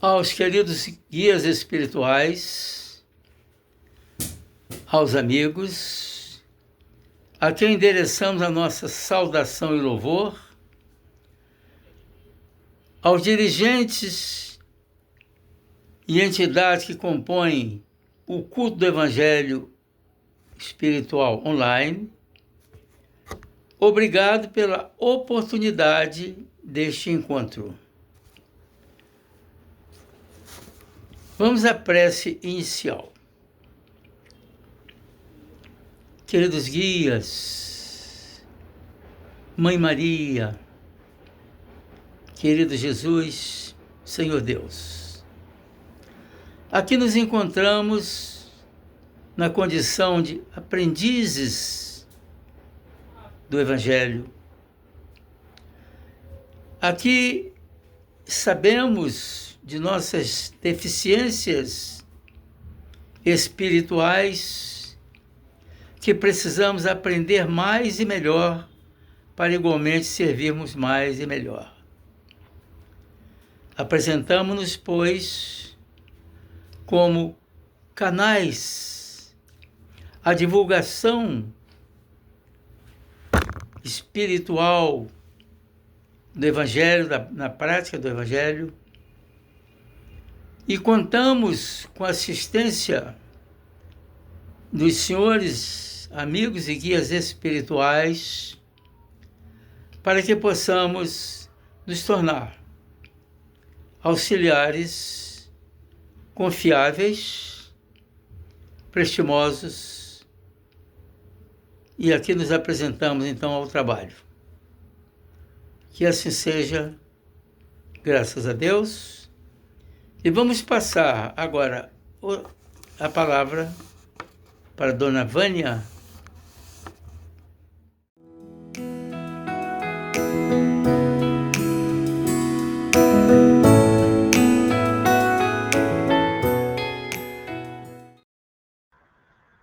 aos queridos guias espirituais, aos amigos, a quem endereçamos a nossa saudação e louvor, aos dirigentes e entidades que compõem o culto do Evangelho Espiritual online, obrigado pela oportunidade deste encontro. Vamos à prece inicial. Queridos guias, Mãe Maria, querido Jesus, Senhor Deus, aqui nos encontramos na condição de aprendizes do Evangelho. Aqui sabemos de nossas deficiências espirituais, que precisamos aprender mais e melhor para igualmente servirmos mais e melhor. Apresentamos-nos, pois, como canais à divulgação espiritual do Evangelho, na prática do Evangelho, e contamos com a assistência dos senhores, amigos e guias espirituais para que possamos nos tornar auxiliares confiáveis, prestimosos, e aqui nos apresentamos então ao trabalho. Que assim seja, graças a Deus. E vamos passar agora a palavra para a dona Vânia.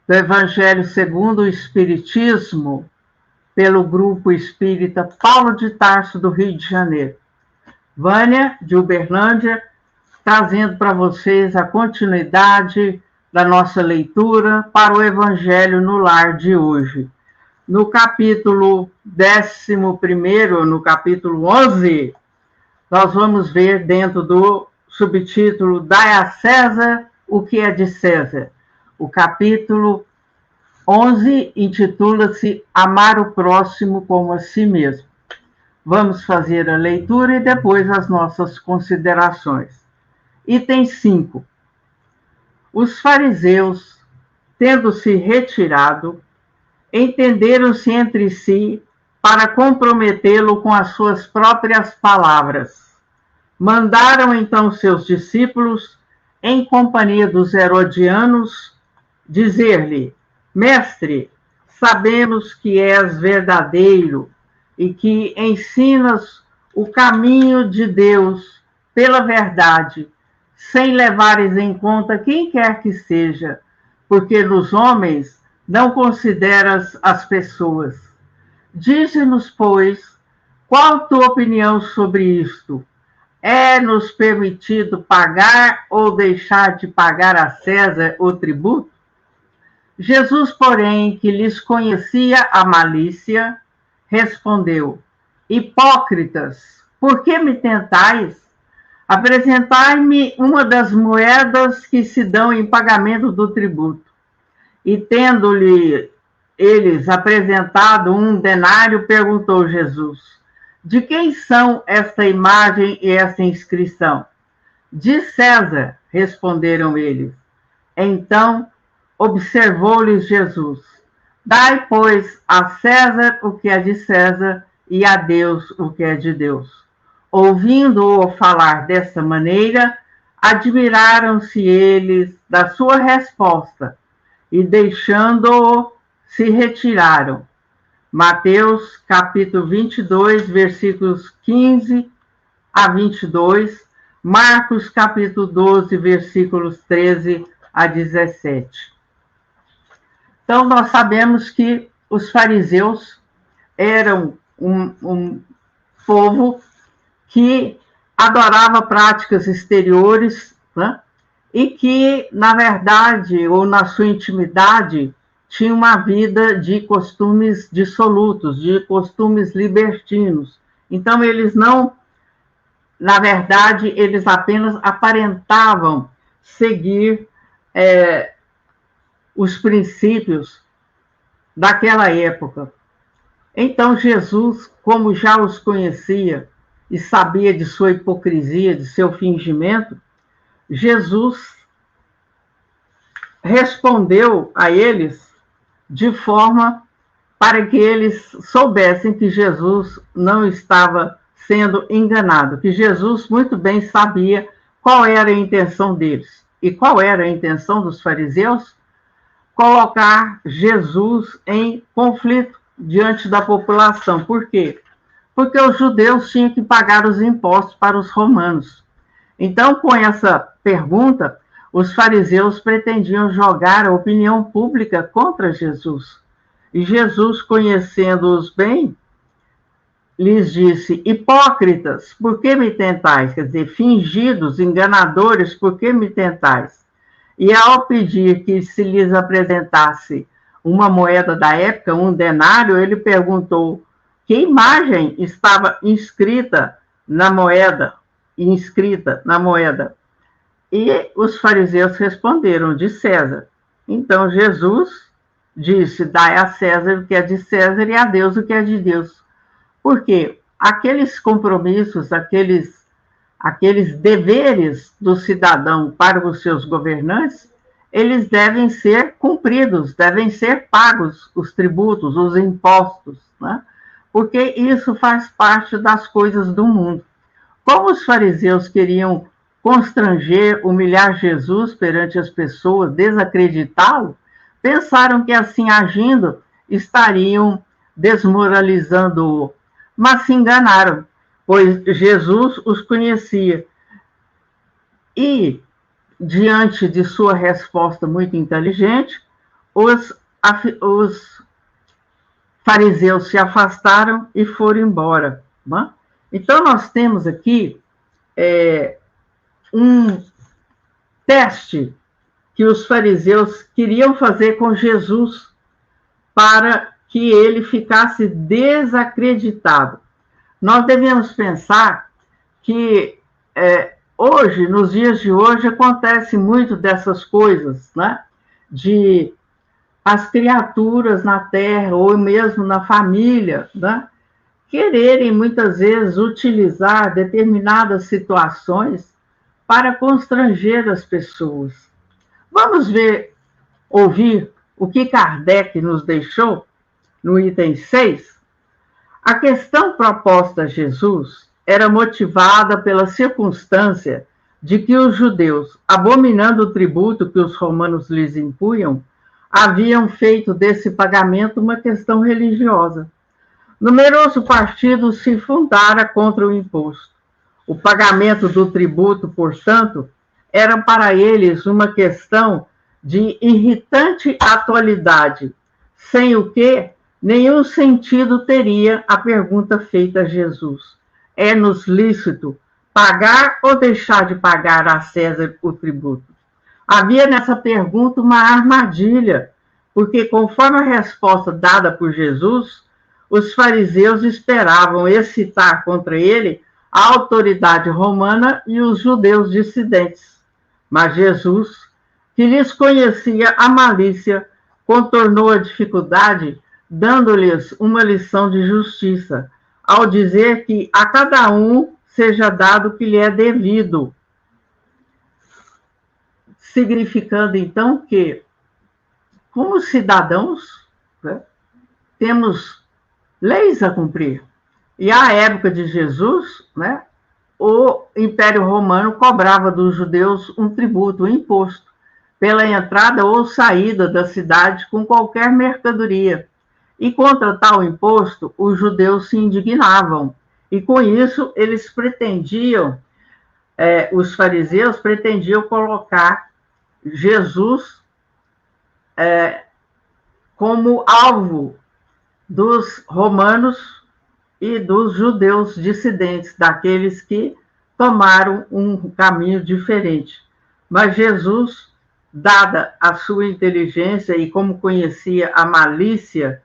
Do Evangelho segundo o Espiritismo, pelo Grupo Espírita Paulo de Tarso, do Rio de Janeiro. Vânia, de Uberlândia, trazendo para vocês a continuidade da nossa leitura para o Evangelho no Lar de hoje. No capítulo 11º, no capítulo 11, nós vamos ver dentro do subtítulo Dai a César o que é de César. O capítulo 11 intitula-se Amar o Próximo como a si mesmo. Vamos fazer a leitura e depois as nossas considerações. Item 5. Os fariseus, tendo-se retirado, entenderam-se entre si para comprometê-lo com as suas próprias palavras. Mandaram então seus discípulos, em companhia dos herodianos, dizer-lhe: Mestre, sabemos que és verdadeiro e que ensinas o caminho de Deus pela verdade, sem levares em conta quem quer que seja, porque nos homens não consideras as pessoas. Dize-nos, pois, qual a tua opinião sobre isto? É-nos permitido pagar ou deixar de pagar a César o tributo? Jesus, porém, que lhes conhecia a malícia, respondeu: Hipócritas, por que me tentais? Apresentai-me uma das moedas que se dão em pagamento do tributo. E tendo-lhe eles apresentado um denário, perguntou Jesus: De quem são esta imagem e esta inscrição? De César, responderam eles. Então observou-lhes Jesus: Dai, pois, a César o que é de César e a Deus o que é de Deus. Ouvindo-o falar dessa maneira, admiraram-se eles da sua resposta e, deixando-o, se retiraram. Mateus, capítulo 22, versículos 15 a 22, Marcos, capítulo 12, versículos 13 a 17. Então, nós sabemos que os fariseus eram um povo que adorava práticas exteriores, né? E que, na verdade, ou na sua intimidade, tinha uma vida de costumes dissolutos, de costumes libertinos. Então, eles não, na verdade, eles apenas aparentavam seguir os princípios daquela época. Então, Jesus, como já os conhecia e sabia de sua hipocrisia, de seu fingimento, Jesus respondeu a eles de forma para que eles soubessem que Jesus não estava sendo enganado, que Jesus muito bem sabia qual era a intenção deles. E qual era a intenção dos fariseus? Colocar Jesus em conflito diante da população. Por quê? Porque os judeus tinham que pagar os impostos para os romanos. Então, com essa pergunta, os fariseus pretendiam jogar a opinião pública contra Jesus. E Jesus, conhecendo-os bem, lhes disse: hipócritas, por que me tentais? Quer dizer, fingidos, enganadores, por que me tentais? E ao pedir que se lhes apresentasse uma moeda da época, um denário, ele perguntou que imagem estava inscrita na moeda. E os fariseus responderam: de César. Então Jesus disse: dai a César o que é de César e a Deus o que é de Deus. Porque aqueles compromissos, aqueles deveres do cidadão para os seus governantes, eles devem ser cumpridos, devem ser pagos os tributos, os impostos, né? Porque isso faz parte das coisas do mundo. Como os fariseus queriam constranger, humilhar Jesus perante as pessoas, desacreditá-lo, pensaram que assim agindo estariam desmoralizando-o, mas se enganaram, pois Jesus os conhecia. E, diante de sua resposta muito inteligente, os fariseus se afastaram e foram embora. Né? Então, nós temos aqui um teste que os fariseus queriam fazer com Jesus para que ele ficasse desacreditado. Nós devemos pensar que hoje, nos dias de hoje, acontece muito dessas coisas, né? De as criaturas na terra ou mesmo na família, né? Quererem muitas vezes utilizar determinadas situações para constranger as pessoas. Vamos ouvir o que Kardec nos deixou no item 6. A questão proposta a Jesus era motivada pela circunstância de que os judeus, abominando o tributo que os romanos lhes impunham, haviam feito desse pagamento uma questão religiosa. Numeroso partido se fundara contra o imposto. O pagamento do tributo, portanto, era para eles uma questão de irritante atualidade, sem o que nenhum sentido teria a pergunta feita a Jesus: é-nos lícito pagar ou deixar de pagar a César o tributo? Havia nessa pergunta uma armadilha, porque, conforme a resposta dada por Jesus, os fariseus esperavam excitar contra ele a autoridade romana e os judeus dissidentes. Mas Jesus, que lhes conhecia a malícia, contornou a dificuldade, dando-lhes uma lição de justiça, ao dizer que a cada um seja dado o que lhe é devido. Significando, então, que, como cidadãos, né, temos leis a cumprir. E à época de Jesus, né, o Império Romano cobrava dos judeus um tributo, um imposto, pela entrada ou saída da cidade com qualquer mercadoria. E contra tal imposto, os judeus se indignavam. E com isso, eles pretendiam, os fariseus pretendiam colocar Jesus como alvo dos romanos e dos judeus dissidentes, daqueles que tomaram um caminho diferente. Mas Jesus, dada a sua inteligência e como conhecia a malícia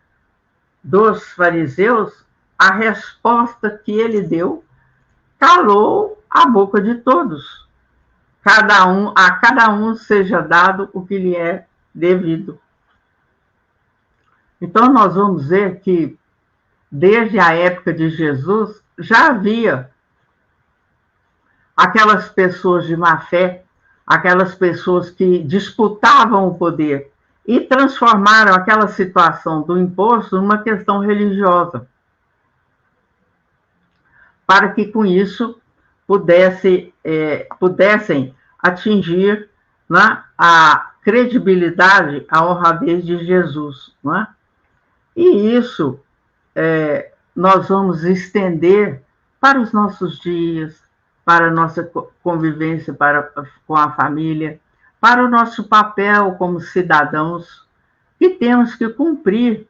dos fariseus, a resposta que ele deu calou a boca de todos. A cada um seja dado o que lhe é devido. Então nós vamos ver que desde a época de Jesus já havia aquelas pessoas de má fé, aquelas pessoas que disputavam o poder e transformaram aquela situação do imposto numa questão religiosa, para que com isso pudessem atingir, né, a credibilidade, a honradez de Jesus. Né? E isso nós vamos estender para os nossos dias, para a nossa convivência com a família, para o nosso papel como cidadãos, que temos que cumprir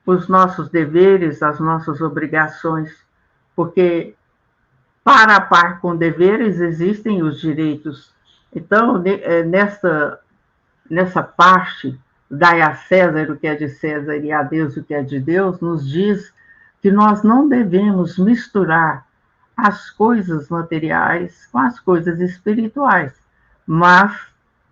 os nossos deveres, as nossas obrigações, porque para a par com deveres existem os direitos. Então, nessa parte, dai a César o que é de César e a Deus o que é de Deus, nos diz que nós não devemos misturar as coisas materiais com as coisas espirituais, mas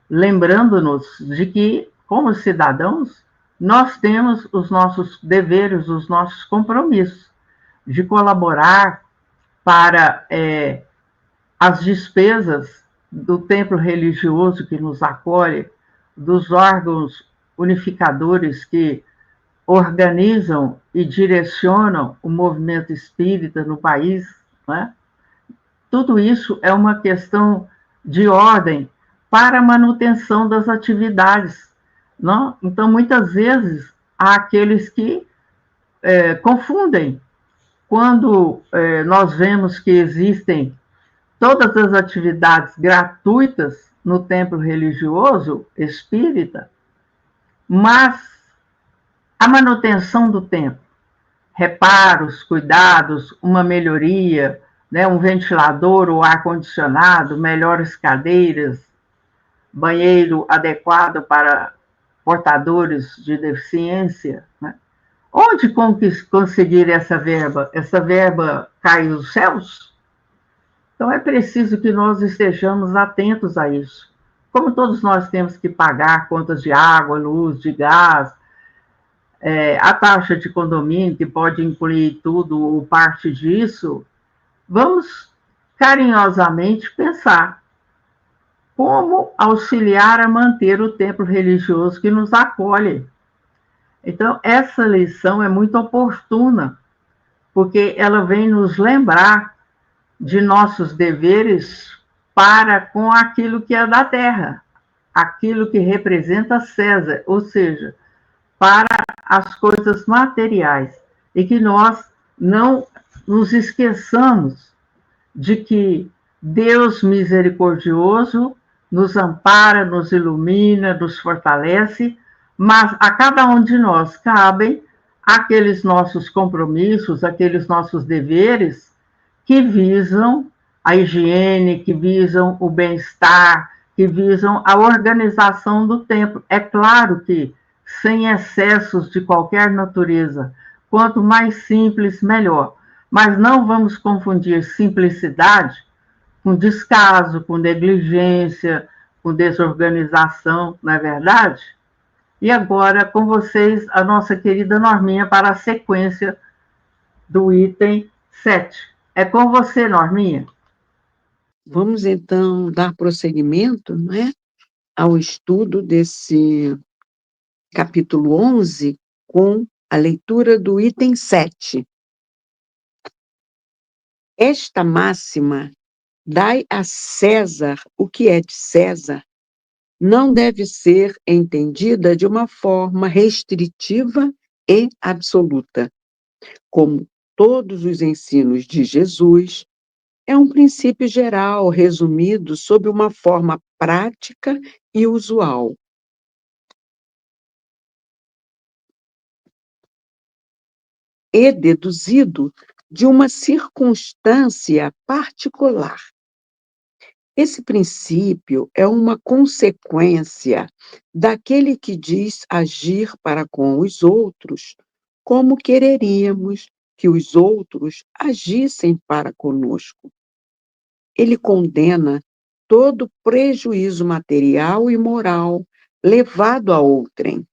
lembrando-nos de que, como cidadãos, nós temos os nossos deveres, os nossos compromissos de colaborar para as despesas do templo religioso que nos acolhe, dos órgãos unificadores que organizam e direcionam o movimento espírita no país, né? Tudo isso é uma questão de ordem para a manutenção das atividades. Não? Então, muitas vezes, há aqueles que confundem. Quando nós vemos que existem todas as atividades gratuitas no templo religioso espírita, mas a manutenção do templo, reparos, cuidados, uma melhoria, né, um ventilador ou ar-condicionado, melhores cadeiras, banheiro adequado para portadores de deficiência. Né? Onde conseguir essa verba? Essa verba cai dos céus? Então é preciso que nós estejamos atentos a isso. Como todos nós temos que pagar contas de água, luz, de gás, a taxa de condomínio, que pode incluir tudo ou parte disso, vamos carinhosamente pensar como auxiliar a manter o templo religioso que nos acolhe. Então, essa lição é muito oportuna, porque ela vem nos lembrar de nossos deveres para com aquilo que é da terra, aquilo que representa César, ou seja, para as coisas materiais, e que nós não nos esqueçamos de que Deus misericordioso nos ampara, nos ilumina, nos fortalece, mas a cada um de nós cabem aqueles nossos compromissos, aqueles nossos deveres que visam a higiene, que visam o bem-estar, que visam a organização do templo. É claro que sem excessos de qualquer natureza, quanto mais simples, melhor. Mas não vamos confundir simplicidade com descaso, com negligência, com desorganização, não é verdade? E agora, com vocês, a nossa querida Norminha para a sequência do item 7. É com você, Norminha. Vamos, então, dar prosseguimento, não é, ao estudo desse capítulo 11, com a leitura do item 7. Esta máxima, dai a César o que é de César, não deve ser entendida de uma forma restritiva e absoluta. Como todos os ensinos de Jesus, é um princípio geral resumido sob uma forma prática e usual. E deduzido de uma circunstância particular. Esse princípio é uma consequência daquele que diz agir para com os outros como quereríamos que os outros agissem para conosco. Ele condena todo prejuízo material e moral levado a outrem,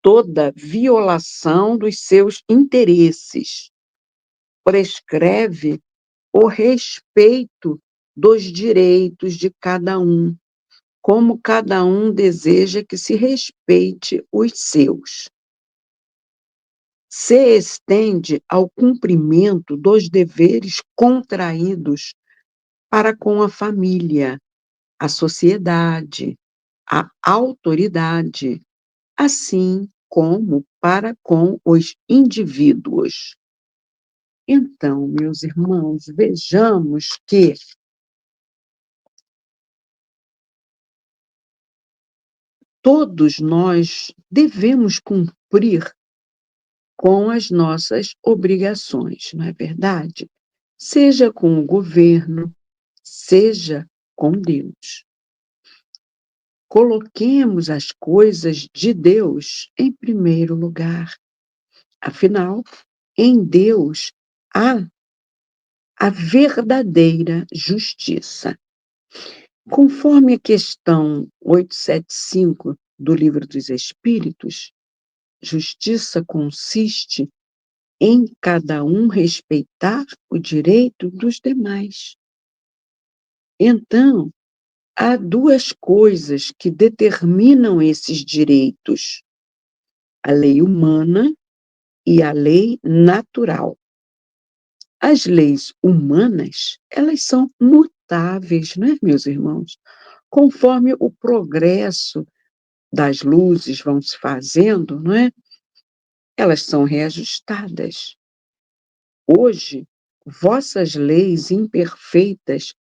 toda violação dos seus interesses, prescreve o respeito dos direitos de cada um, como cada um deseja que se respeite os seus. Se estende ao cumprimento dos deveres contraídos para com a família, a sociedade, a autoridade, assim como para com os indivíduos. Então, meus irmãos, vejamos que todos nós devemos cumprir com as nossas obrigações, não é verdade? Seja com o governo, seja com Deus. Coloquemos as coisas de Deus em primeiro lugar. Afinal, em Deus há a verdadeira justiça. Conforme a questão 875 do Livro dos Espíritos, justiça consiste em cada um respeitar o direito dos demais. Então, há duas coisas que determinam esses direitos: a lei humana e a lei natural. As leis humanas, elas são mutáveis, não é, meus irmãos? Conforme o progresso das luzes vão se fazendo, não é? Elas são reajustadas. Hoje, vossas leis imperfeitas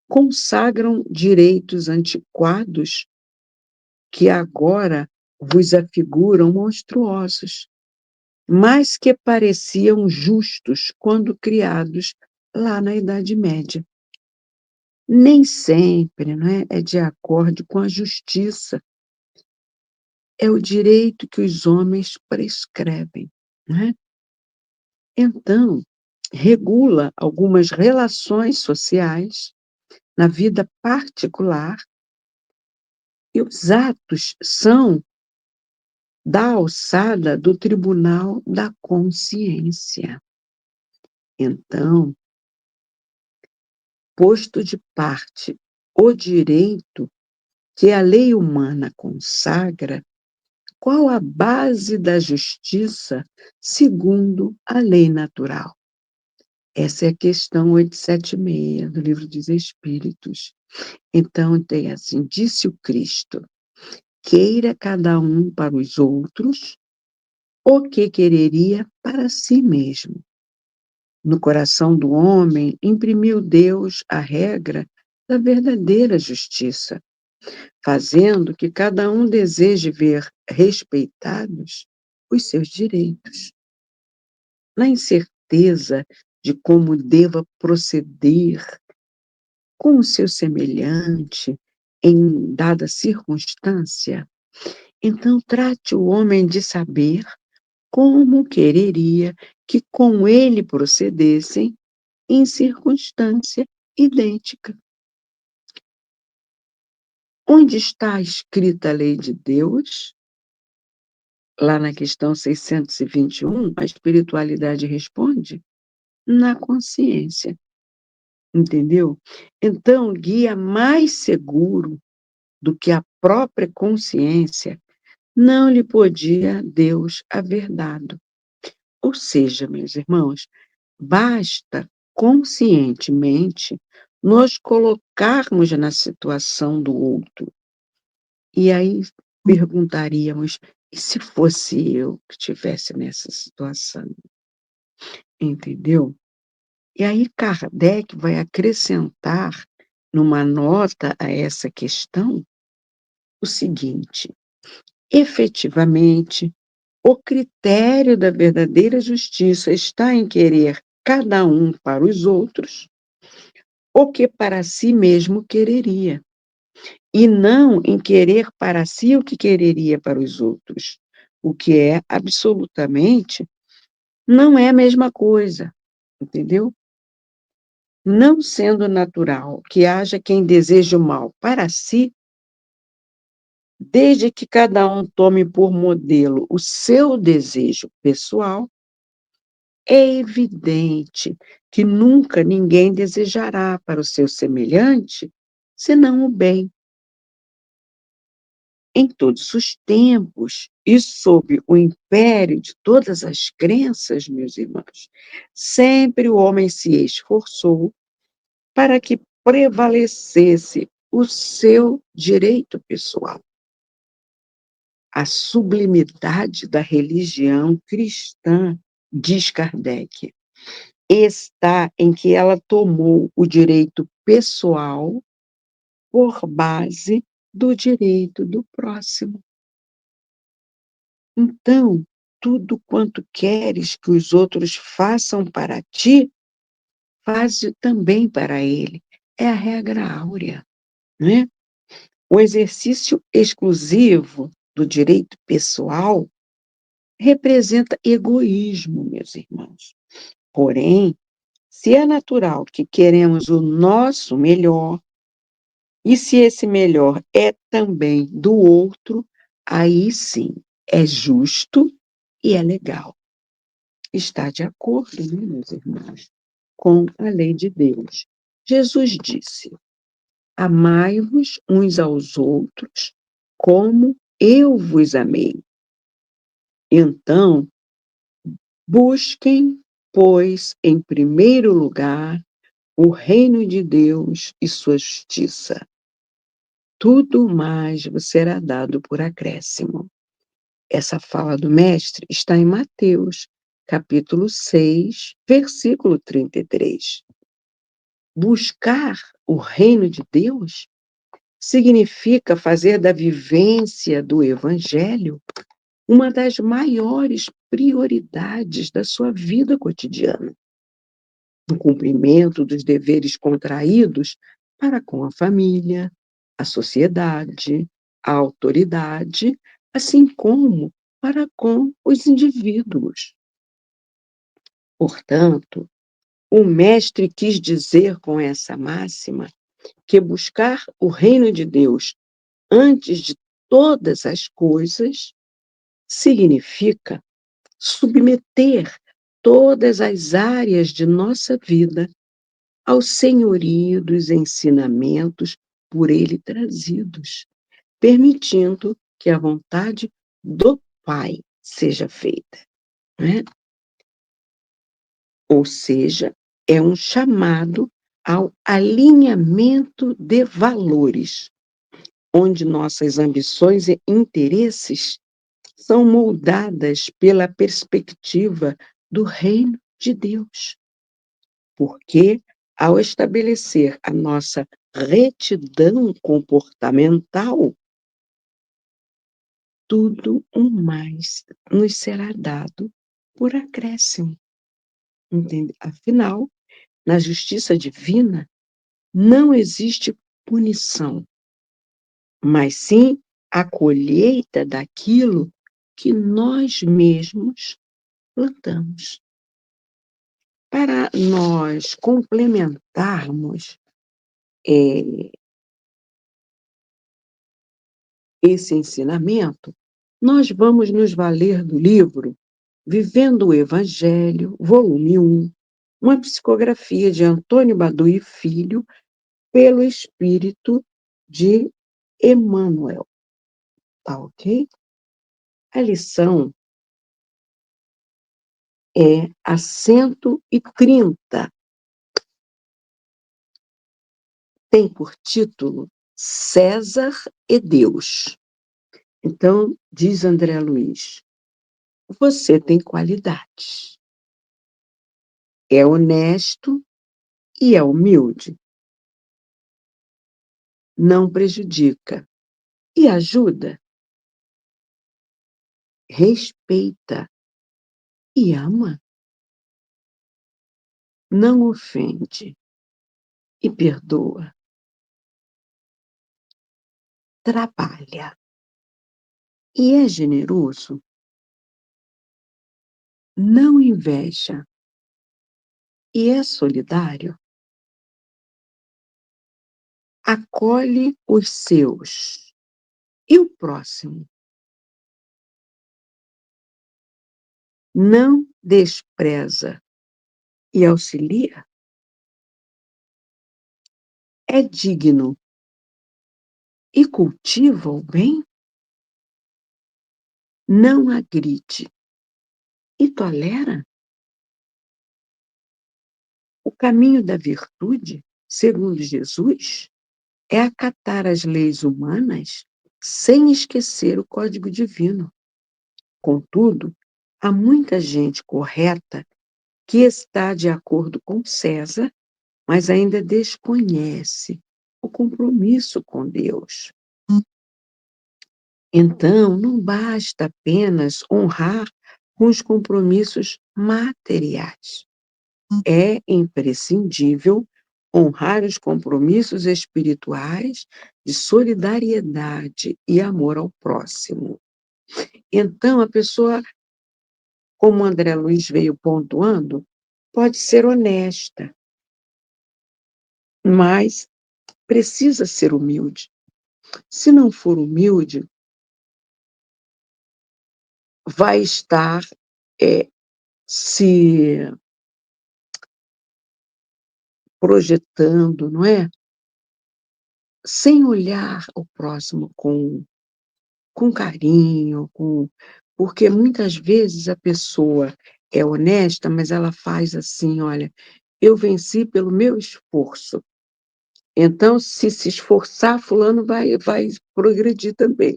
consagram direitos antiquados que agora vos afiguram monstruosos, mas que pareciam justos quando criados lá na Idade Média. Nem sempre, não é de acordo com a justiça. É o direito que os homens prescrevem, não é? Então, regula algumas relações sociais na vida particular e os atos são da alçada do tribunal da consciência. Então, posto de parte o direito que a lei humana consagra, qual a base da justiça segundo a lei natural? Essa é a questão 876 do Livro dos Espíritos. Então, tem assim: disse o Cristo: queira cada um para os outros o que quereria para si mesmo. No coração do homem, imprimiu Deus a regra da verdadeira justiça, fazendo que cada um deseje ver respeitados os seus direitos. Na incerteza de como deva proceder com o seu semelhante em dada circunstância, então trate o homem de saber como quereria que com ele procedessem em circunstância idêntica. Onde está escrita a lei de Deus? Lá na questão 621, a espiritualidade responde: na consciência. Entendeu? Então, guia mais seguro do que a própria consciência não lhe podia Deus haver dado. Ou seja, meus irmãos, basta conscientemente nos colocarmos na situação do outro. E aí perguntaríamos: e se fosse eu que estivesse nessa situação? Entendeu? E aí Kardec vai acrescentar, numa nota a essa questão, o seguinte: efetivamente, o critério da verdadeira justiça está em querer cada um para os outros o que para si mesmo quereria, e não em querer para si o que quereria para os outros, o que é absolutamente não é a mesma coisa, entendeu? Não sendo natural que haja quem deseje o mal para si, desde que cada um tome por modelo o seu desejo pessoal, é evidente que nunca ninguém desejará para o seu semelhante senão o bem. Em todos os tempos e sob o império de todas as crenças, meus irmãos, sempre o homem se esforçou para que prevalecesse o seu direito pessoal. A sublimidade da religião cristã, diz Kardec, está em que ela tomou o direito pessoal por base do direito do próximo. Então, tudo quanto queres que os outros façam para ti, faze também para ele. É a regra áurea, não é? O exercício exclusivo do direito pessoal representa egoísmo, meus irmãos. Porém, se é natural que queremos o nosso melhor, e se esse melhor é também do outro, aí sim é justo e é legal. Está de acordo, né, meus irmãos, com a lei de Deus. Jesus disse: amai-vos uns aos outros como eu vos amei. Então, busquem, pois, em primeiro lugar, o reino de Deus e sua justiça. Tudo mais vos será dado por acréscimo. Essa fala do mestre está em Mateus, capítulo 6, versículo 33. Buscar o reino de Deus significa fazer da vivência do Evangelho uma das maiores prioridades da sua vida cotidiana, no cumprimento dos deveres contraídos para com a família, a sociedade, a autoridade, assim como para com os indivíduos. Portanto, o mestre quis dizer com essa máxima que buscar o reino de Deus antes de todas as coisas significa submeter todas as áreas de nossa vida ao senhorio dos ensinamentos por ele trazidos, permitindo que a vontade do Pai seja feita, né? Ou seja, é um chamado ao alinhamento de valores, onde nossas ambições e interesses são moldadas pela perspectiva do reino de Deus. Porque, ao estabelecer a nossa retidão comportamental, tudo o mais nos será dado por acréscimo. Entende? Afinal, na justiça divina, não existe punição, mas sim a colheita daquilo que nós mesmos plantamos. Para nós complementarmos esse ensinamento, nós vamos nos valer do livro Vivendo o Evangelho, volume 1, uma psicografia de Antônio Badui Filho, pelo espírito de Emmanuel. Tá ok? A lição é a 130. Tem por título César e Deus. Então, diz André Luiz, você tem qualidades. É honesto e é humilde. Não prejudica e ajuda. Respeita e ama. Não ofende e perdoa. Trabalha e é generoso, não inveja e é solidário, acolhe os seus e o próximo, não despreza e auxilia, é digno e cultiva o bem, não agride e tolera. O caminho da virtude, segundo Jesus, é acatar as leis humanas sem esquecer o código divino. Contudo, há muita gente correta que está de acordo com César, mas ainda desconhece o compromisso com Deus. Então, não basta apenas honrar com os compromissos materiais. É imprescindível honrar os compromissos espirituais de solidariedade e amor ao próximo. Então, a pessoa, como o André Luiz veio pontuando, pode ser honesta, mas precisa ser humilde. Se não for humilde, vai estar se projetando, não é? Sem olhar o próximo com carinho, porque muitas vezes a pessoa é honesta, mas ela faz assim: olha, eu venci pelo meu esforço. Então, se esforçar, fulano vai progredir também.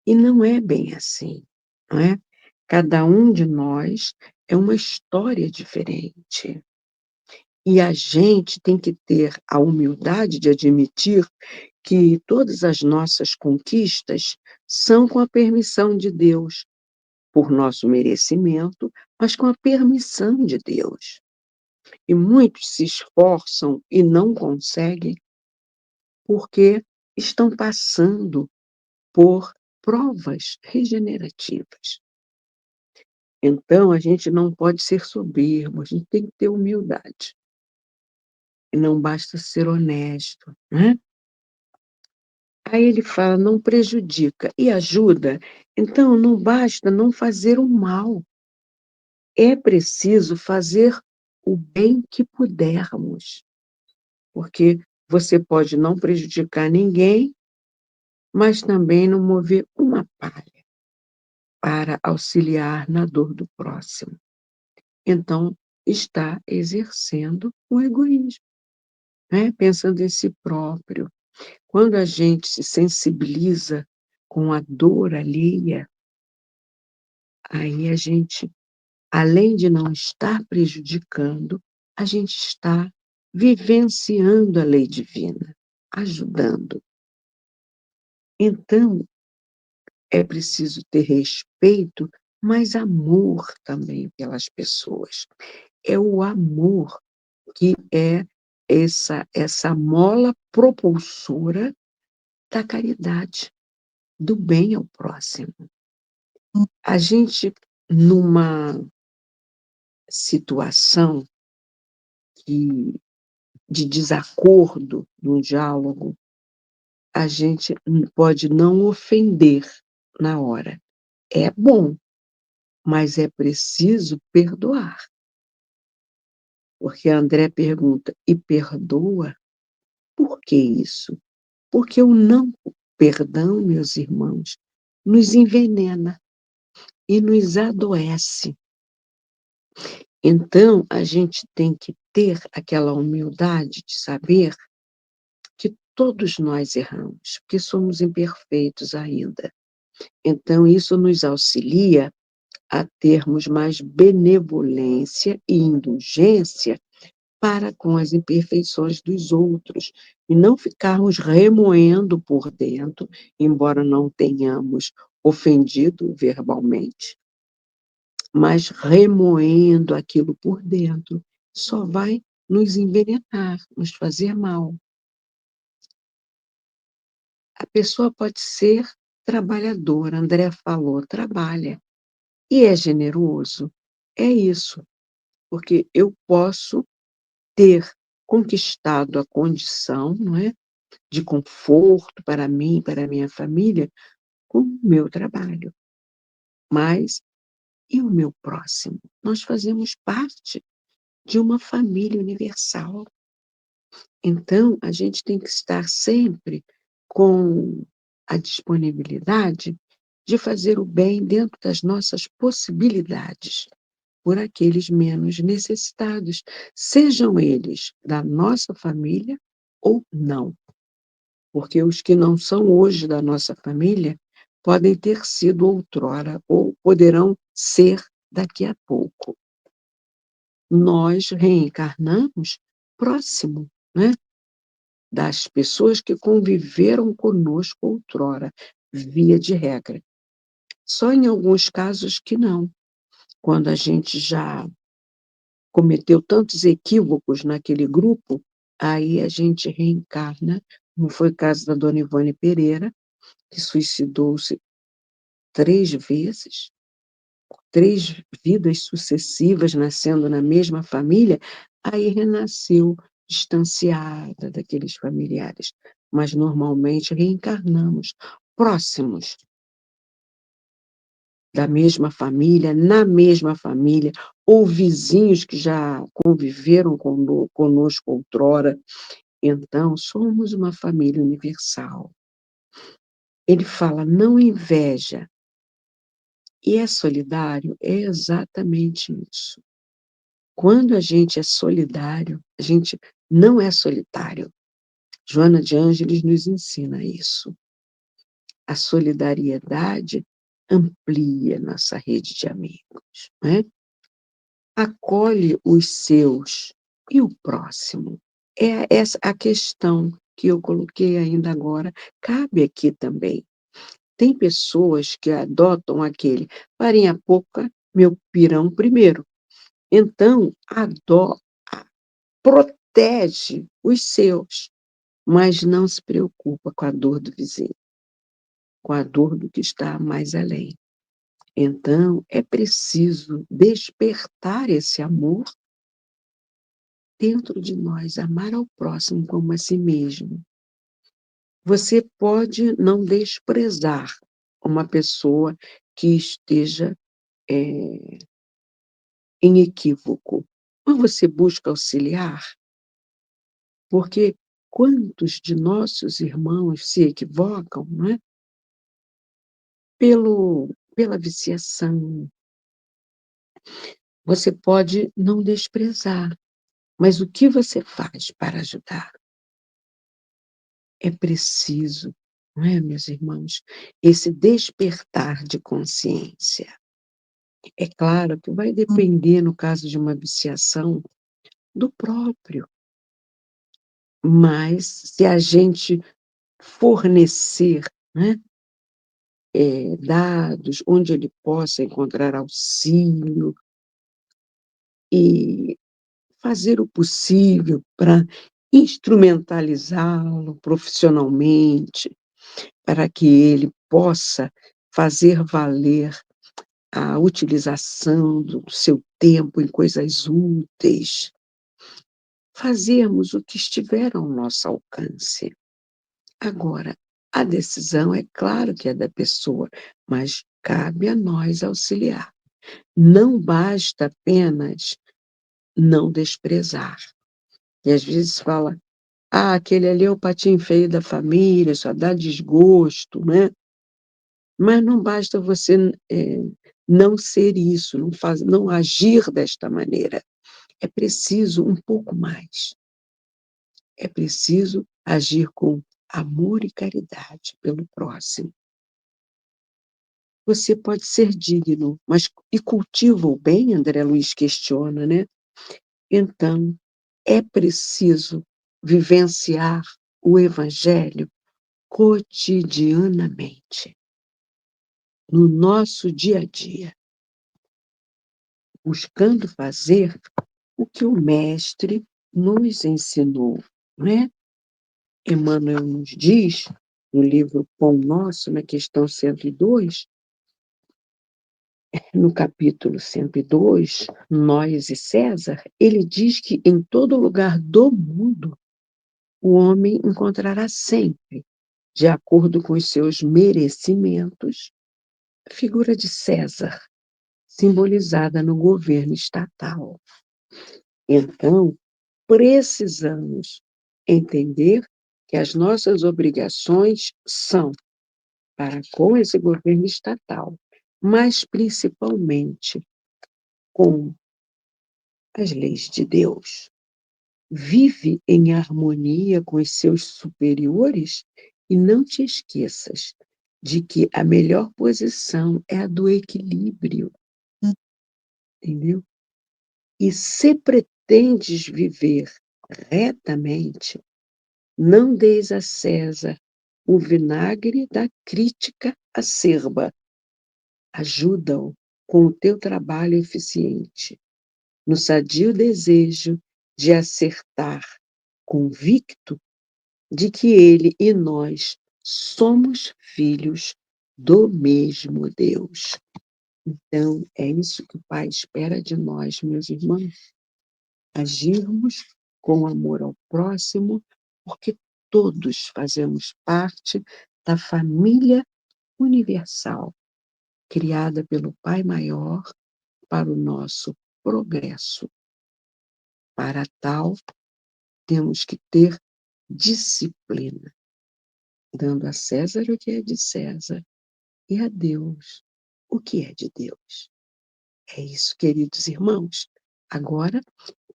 E não é bem assim, não é? Cada um de nós é uma história diferente. E a gente tem que ter a humildade de admitir que todas as nossas conquistas são com a permissão de Deus, por nosso merecimento, mas com a permissão de Deus. E muitos se esforçam e não conseguem porque estão passando por provas regenerativas. Então, a gente não pode ser soberbo, a gente tem que ter humildade. E não basta ser honesto, né? Aí ele fala, não prejudica e ajuda. Então, não basta não fazer o mal. É preciso fazer o bem que pudermos, porque você pode não prejudicar ninguém, mas também não mover uma palha para auxiliar na dor do próximo. Então, está exercendo o egoísmo, né? Pensando em si próprio. Quando a gente se sensibiliza com a dor alheia, aí a gente, além de não estar prejudicando, a gente está vivenciando a lei divina, ajudando. Então, é preciso ter respeito, mas amor também pelas pessoas. É o amor que é essa mola propulsora da caridade, do bem ao próximo. A gente, numa situação de desacordo no diálogo, a gente pode não ofender na hora. É bom, mas é preciso perdoar. Porque André pergunta: "E perdoa? Por que isso?" Porque o não perdão, meus irmãos, nos envenena e nos adoece. Então, a gente tem que ter aquela humildade de saber que todos nós erramos, porque somos imperfeitos ainda. Então, isso nos auxilia a termos mais benevolência e indulgência para com as imperfeições dos outros, e não ficarmos remoendo por dentro, embora não tenhamos ofendido verbalmente, mas remoendo aquilo por dentro, só vai nos envenenar, nos fazer mal. A pessoa pode ser trabalhadora, André falou, trabalha, e é generoso. É isso, porque eu posso ter conquistado a condição, não é, de conforto para mim, para a minha família, com o meu trabalho. Mas e o meu próximo? Nós fazemos parte de uma família universal. Então, a gente tem que estar sempre com a disponibilidade de fazer o bem dentro das nossas possibilidades, por aqueles menos necessitados, sejam eles da nossa família ou não. Porque os que não são hoje da nossa família podem ter sido outrora ou poderão ser daqui a pouco. Nós reencarnamos próximo, né, das pessoas que conviveram conosco outrora, via de regra. Só em alguns casos que não, quando a gente já cometeu tantos equívocos naquele grupo, aí a gente reencarna, como foi o caso da dona Ivone Pereira, que suicidou-se 3 vezes, 3 vidas sucessivas nascendo na mesma família, aí renasceu distanciada daqueles familiares. Mas normalmente reencarnamos próximos da mesma família, na mesma família, ou vizinhos que já conviveram conosco outrora. Então, somos uma família universal. Ele fala: não inveja. E é solidário? É exatamente isso. Quando a gente é solidário, a gente não é solitário. Joana de Ângeles nos ensina isso. A solidariedade amplia nossa rede de amigos, né? Acolhe os seus e o próximo. É essa a questão que eu coloquei ainda agora, cabe aqui também. Tem pessoas que adotam aquele farinha pouca, meu pirão primeiro. Então, protege os seus, mas não se preocupa com a dor do vizinho, com a dor do que está mais além. Então, é preciso despertar esse amor dentro de nós, amar ao próximo como a si mesmo. Você pode não desprezar uma pessoa que esteja em equívoco, mas você busca auxiliar, porque quantos de nossos irmãos se equivocam, não é? Pela viciação. Você pode não desprezar, mas o que você faz para ajudar? É preciso, não é, meus irmãos, esse despertar de consciência. É claro que vai depender, no caso de uma viciação, do próprio, mas se a gente fornecer, né, dados onde ele possa encontrar auxílio e fazer o possível para instrumentalizá-lo profissionalmente, para que ele possa fazer valer a utilização do seu tempo em coisas úteis, fazermos o que estiver ao nosso alcance. Agora, a decisão é claro que é da pessoa, mas cabe a nós auxiliar. Não basta apenas não desprezar. E às vezes fala: "Ah, aquele ali é o patinho feio da família, só dá desgosto", né. Mas não basta você, não ser isso, não agir desta maneira. É preciso um pouco mais. É preciso agir com amor e caridade pelo próximo. Você pode ser digno, mas e cultiva o bem? André Luiz questiona, né. Então, é preciso vivenciar o evangelho cotidianamente, no nosso dia a dia, buscando fazer o que o mestre nos ensinou, não é? Emmanuel nos diz, no livro Pão Nosso, na questão 102, no capítulo 102, Nós e César, ele diz que em todo lugar do mundo o homem encontrará sempre, de acordo com os seus merecimentos, a figura de César, simbolizada no governo estatal. Então, precisamos entender que as nossas obrigações são para com esse governo estatal, mas principalmente com as leis de Deus. Vive em harmonia com os seus superiores e não te esqueças de que a melhor posição é a do equilíbrio, entendeu? E se pretendes viver retamente, não deis a César o vinagre da crítica acerba. Ajuda-o com o teu trabalho eficiente, no sadio desejo de acertar, convicto de que ele e nós somos filhos do mesmo Deus. Então, é isso que o Pai espera de nós, meus irmãos. Agirmos com amor ao próximo, porque todos fazemos parte da família universal, criada pelo Pai Maior para o nosso progresso. Para tal, temos que ter disciplina, dando a César o que é de César e a Deus o que é de Deus. É isso, queridos irmãos. Agora,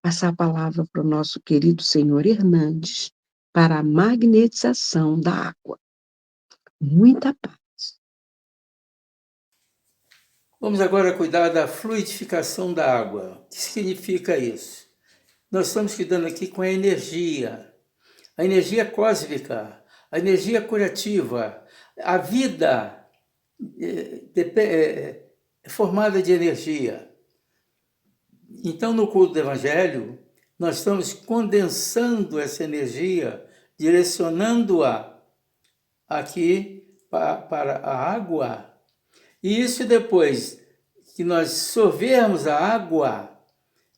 passar a palavra para o nosso querido senhor Hernandes para a magnetização da água. Muita paz. Vamos agora cuidar da fluidificação da água. O que significa isso? Nós estamos cuidando aqui com a energia cósmica, a energia curativa. A vida é formada de energia. Então, no culto do Evangelho, nós estamos condensando essa energia, direcionando-a aqui para a água. E isso depois que nós sorvermos a água,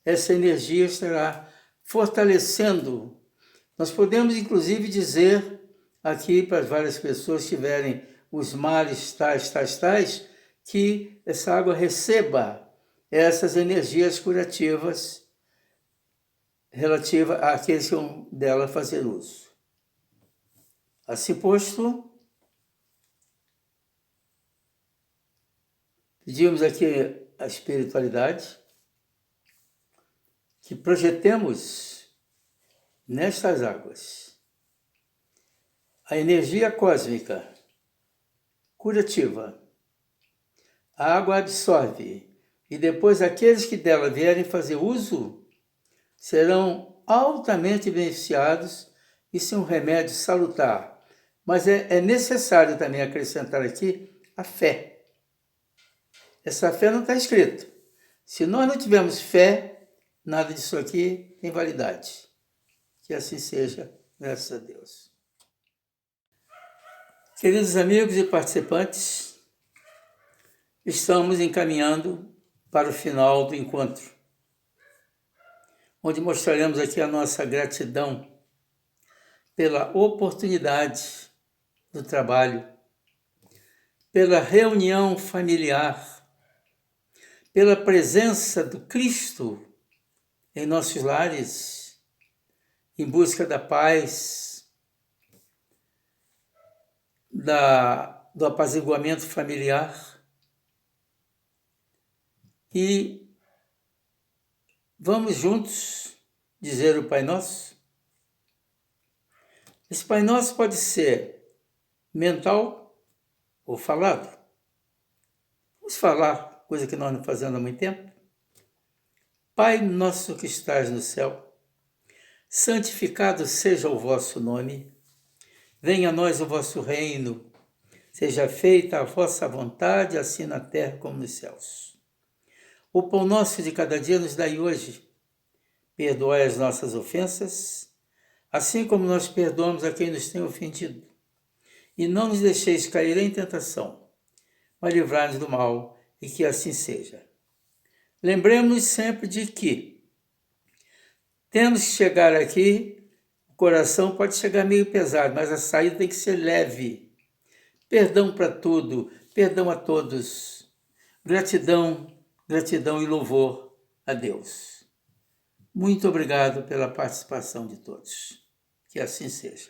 essa energia estará fortalecendo. Nós podemos, inclusive, dizer aqui para várias pessoas que tiverem os males tais, que essa água receba essas energias curativas relativas àqueles que vão dela fazer uso. Assim posto, pedimos aqui a espiritualidade que projetemos nestas águas a energia cósmica curativa. A água absorve e depois aqueles que dela vierem fazer uso serão altamente beneficiados. Isso é um remédio salutar. Mas é necessário também acrescentar aqui a fé. Essa fé não está escrita. Se nós não tivermos fé, nada disso aqui tem validade. Que assim seja, graças a Deus. Queridos amigos e participantes, estamos encaminhando para o final do encontro, onde mostraremos aqui a nossa gratidão pela oportunidade do trabalho, pela reunião familiar, pela presença do Cristo em nossos lares, em busca da paz, do apaziguamento familiar. E vamos juntos dizer o Pai Nosso. Esse Pai Nosso pode ser mental ou falado. Vamos falar, coisa que nós não fazemos há muito tempo. Pai nosso que estás no céu, santificado seja o vosso nome. Venha a nós o vosso reino. Seja feita a vossa vontade, assim na terra como nos céus. O pão nosso de cada dia nos dai hoje. Perdoai as nossas ofensas, assim como nós perdoamos a quem nos tem ofendido. E não nos deixeis cair em tentação, mas livrai-nos do mal, e que assim seja. Lembremos-nos sempre de que temos que chegar aqui, o coração pode chegar meio pesado, mas a saída tem que ser leve. Perdão para tudo, perdão a todos. Gratidão, gratidão e louvor a Deus. Muito obrigado pela participação de todos. Que assim seja.